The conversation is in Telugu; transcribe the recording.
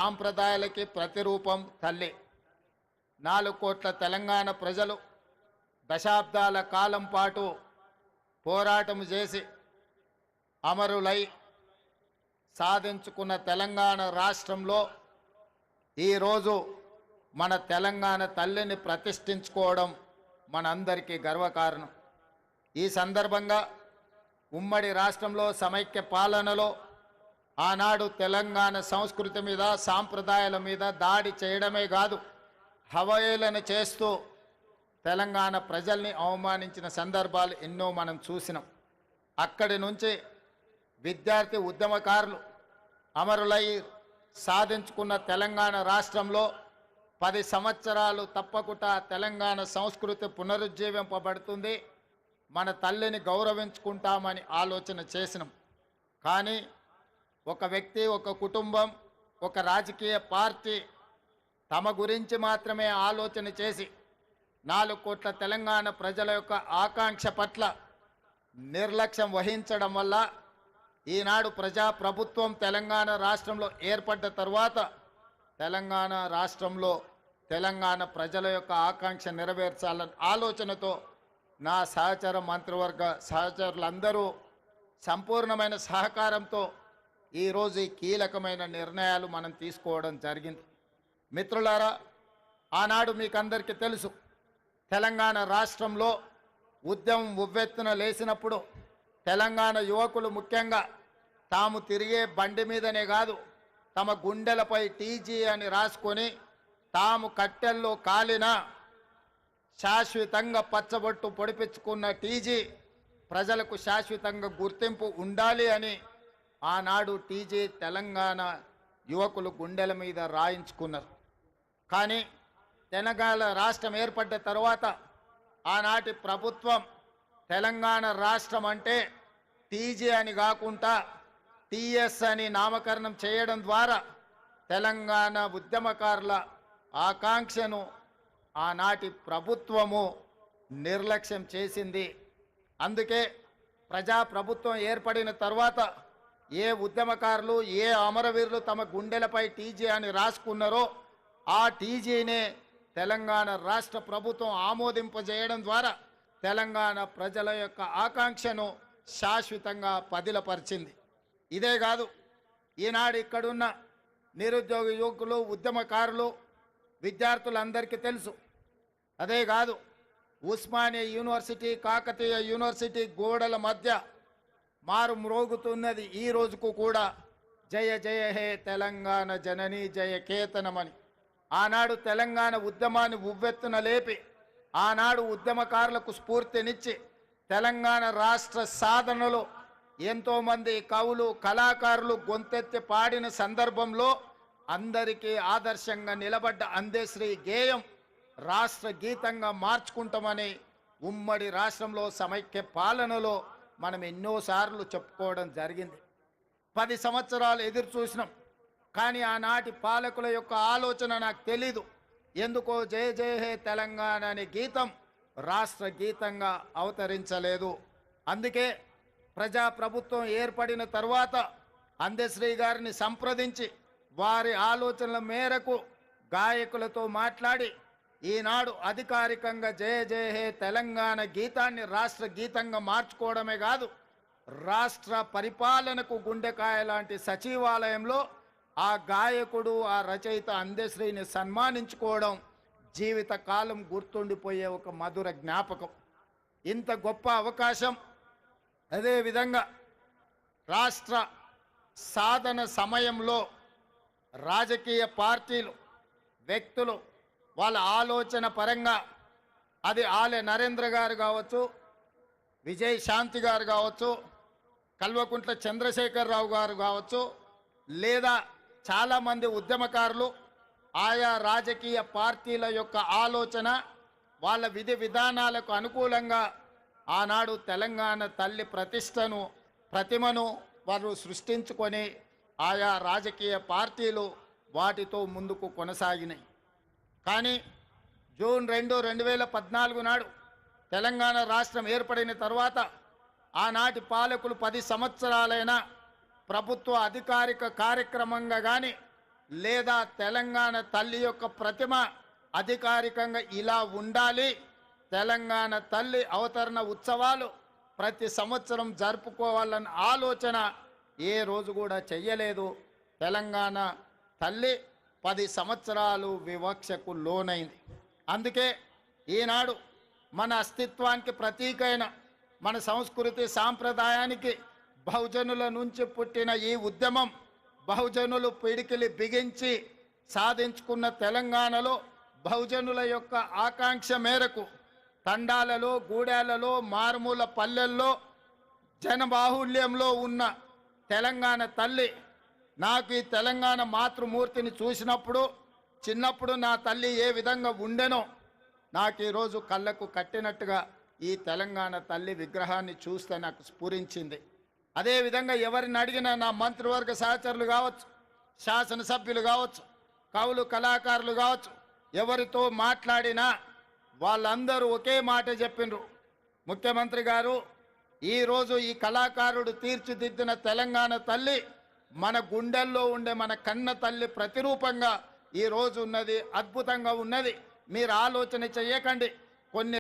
సాంప్రదాయాలకి ప్రతిరూపం తల్లి. 4 కోట్ల తెలంగాణ ప్రజలు దశాబ్దాల కాలం పాటు పోరాటం చేసి అమరులై సాధించుకున్న తెలంగాణ రాష్ట్రంలో ఈరోజు మన తెలంగాణ తల్లిని ప్రతిష్ఠించుకోవడం మనందరికీ గర్వకారణం. ఈ సందర్భంగా ఉమ్మడి రాష్ట్రంలో సమైక్య పాలనలో ఆనాడు తెలంగాణ సంస్కృతి మీద సాంప్రదాయాల మీద దాడి చేయడమే కాదు, హవయేళన చేస్తూ తెలంగాణ ప్రజల్ని అవమానించిన సందర్భాలు ఎన్నో మనం చూసినాం. అక్కడి నుంచి విద్యార్థి ఉద్యమకారులు అమరులై సాధించుకున్న తెలంగాణ రాష్ట్రంలో 10 సంవత్సరాలు తప్పకుండా తెలంగాణ సంస్కృతి పునరుజ్జీవింపబడుతుంది, మన తల్లిని గౌరవించుకుంటామని ఆలోచన చేసినాం. కానీ ఒక వ్యక్తి, ఒక కుటుంబం, ఒక రాజకీయ పార్టీ తమ గురించి మాత్రమే ఆలోచన చేసి 4 కోట్ల తెలంగాణ ప్రజల యొక్క ఆకాంక్ష పట్ల నిర్లక్ష్యం వహించడం వల్ల ఈనాడు ప్రజాప్రభుత్వం తెలంగాణ రాష్ట్రంలో ఏర్పడ్డ తర్వాత తెలంగాణ రాష్ట్రంలో తెలంగాణ ప్రజల యొక్క ఆకాంక్ష నెరవేర్చాలన్న ఆలోచనతో నా సహచర మంత్రివర్గ సహచరులందరూ సంపూర్ణమైన సహకారంతో ఈరోజు ఈ కీలకమైన నిర్ణయాలు మనం తీసుకోవడం జరిగింది. మిత్రులారా, ఆనాడు మీకు అందరికీ తెలుసు, తెలంగాణ రాష్ట్రంలో ఉద్యమం ఉవ్వెత్తున లేచినప్పుడు తెలంగాణ యువకులు ముఖ్యంగా తాము తిరిగే బండి మీదనే కాదు, తమ గుండెలపై టీజీ అని రాసుకొని తాము కట్టెల్లో కాలిన శాశ్వతంగా పచ్చబొట్టు పొడిపించుకున్న టీజీ ప్రజలకు శాశ్వతంగా గుర్తింపు ఉండాలి అని ఆనాడు టీజీ తెలంగాణ యువకులు గుండెల మీద రాయించుకున్నారు. కానీ తెలంగాణ రాష్ట్రం ఏర్పడ్డ తర్వాత ఆనాటి ప్రభుత్వం తెలంగాణ రాష్ట్రం అంటే టీజీ అని కాకుండా టీఎస్ అని నామకరణం చేయడం ద్వారా తెలంగాణ ఉద్యమకారుల ఆకాంక్షను ఆనాటి ప్రభుత్వము నిర్లక్ష్యం చేసింది. అందుకే ప్రజాప్రభుత్వం ఏర్పడిన తర్వాత ఏ ఉద్యమకారులు, ఏ అమరవీరులు తమ గుండెలపై టీజీ అని రాసుకున్నారో ఆ టీజీనే తెలంగాణ రాష్ట్ర ప్రభుత్వం ఆమోదింపజేయడం ద్వారా తెలంగాణ ప్రజల యొక్క ఆకాంక్షను శాశ్వతంగా పదిలపరిచింది. ఇదే కాదు, ఈనాడు ఇక్కడున్న నిరుద్యోగ యువకులు, ఉద్యమకారులు, విద్యార్థులందరికీ తెలుసు. అదే కాదు, ఉస్మానియా యూనివర్సిటీ, కాకతీయ యూనివర్సిటీ గోడల మధ్య మారు మ్రోగుతున్నది ఈ రోజుకు కూడా జయ జయ హే తెలంగాణ జనని జయ కేతనమని. ఆనాడు తెలంగాణ ఉద్యమాన్ని ఉవ్వెత్తున లేపి ఆనాడు ఉద్యమకారులకు స్ఫూర్తినిచ్చి తెలంగాణ రాష్ట్ర సాధనలో ఎంతోమంది కవులు, కళాకారులు గొంతెత్తి పాడిన సందర్భంలో అందరికీ ఆదర్శంగా నిలబడ్డ అందశ్రీ గేయం రాష్ట్ర గీతంగా మార్చుకుంటామని ఉమ్మడి రాష్ట్రంలో సమైక్య పాలనలో మనం ఎన్నోసార్లు చెప్పుకోవడం జరిగింది. 10 సంవత్సరాలు ఎదురు చూసినాం, కానీ ఆనాటి పాలకుల యొక్క ఆలోచన నాకు తెలీదు. ఎందుకో జయ జయ హే తెలంగాణ అనే గీతం రాష్ట్ర గీతంగా అవతరించలేదు. అందుకే ప్రజాప్రభుత్వం ఏర్పడిన తర్వాత అందశ్రీ గారిని సంప్రదించి వారి ఆలోచనల మేరకు గాయకులతో మాట్లాడి ఈనాడు అధికారికంగా జయ జయ హే తెలంగాణ గీతాన్ని రాష్ట్ర గీతంగా మార్చుకోవడమే కాదు, రాష్ట్ర పరిపాలనకు గుండెకాయ లాంటి సచివాలయంలో ఆ గాయకుడు, ఆ రచయిత అందశ్రీని సన్మానించుకోవడం జీవితకాలం గుర్తుండిపోయే ఒక మధుర జ్ఞాపకం. ఇంత గొప్ప అవకాశం, అదేవిధంగా రాష్ట్ర సాధన సమయంలో రాజకీయ పార్టీలు, వ్యక్తులు వాళ్ళ ఆలోచన పరంగా అది ఆలె నరేంద్ర గారు కావచ్చు, విజయ్ శాంతి గారు కావచ్చు, కల్వకుంట్ల చంద్రశేఖరరావు గారు కావచ్చు, లేదా చాలామంది ఉద్యమకారులు ఆయా రాజకీయ పార్టీల యొక్క ఆలోచన, వాళ్ళ విధి విధానాలకు అనుకూలంగా ఆనాడు తెలంగాణ తల్లి ప్రతిమను వారు సృష్టించుకొని ఆయా రాజకీయ పార్టీలు వాటితో ముందుకు కొనసాగినాయి. కానీ జూన్ 2, 2014 నాడు తెలంగాణ రాష్ట్రం ఏర్పడిన తర్వాత ఆనాటి పాలకులు 10 సంవత్సరాలైనా ప్రభుత్వ అధికారిక కార్యక్రమంగా కానీ లేదా తెలంగాణ తల్లి యొక్క ప్రతిమ అధికారికంగా ఇలా ఉండాలి, తెలంగాణ తల్లి అవతరణ ఉత్సవాలు ప్రతి సంవత్సరం జరుపుకోవాలన్న ఆలోచన ఏ రోజు కూడా చెయ్యలేదు. తెలంగాణ తల్లి 10 సంవత్సరాలు వివక్షకు లోనైంది. అందుకే ఈనాడు మన అస్తిత్వానికి ప్రతీకైన మన సంస్కృతి సాంప్రదాయానికి బహుజనుల నుంచి పుట్టిన ఈ ఉద్యమం బహుజనులు పిడికిలి బిగించి సాధించుకున్న తెలంగాణలో బహుజనుల యొక్క ఆకాంక్ష మేరకు తండాలలో, గూడాలలో, మారుమూల పల్లెల్లో జనబాహుల్యంలో ఉన్న తెలంగాణ తల్లి నాకు ఈ తెలంగాణ మాతృమూర్తిని చూసినప్పుడు చిన్నప్పుడు నా తల్లి ఏ విధంగా ఉండెనో నాకు ఈరోజు కళ్ళకు కట్టినట్టుగా ఈ తెలంగాణ తల్లి విగ్రహాన్ని చూస్తే నాకు స్ఫురించింది. అదేవిధంగా ఎవరిని అడిగినా నా మంత్రివర్గ సహచరులు కావచ్చు, శాసనసభ్యులు కావచ్చు, కవులు కళాకారులు కావచ్చు, ఎవరితో మాట్లాడినా వాళ్ళందరూ ఒకే మాట చెప్పిండ్రు, ముఖ్యమంత్రి గారు ఈరోజు ఈ కళాకారుడు తీర్చిదిద్దిన తెలంగాణ తల్లి మన గుండెల్లో ఉండే మన కన్న తల్లి ప్రతిరూపంగా ఈరోజు ఉన్నది, అద్భుతంగా ఉన్నది. మీరు ఆలోచన చెయ్యకండి, కొన్ని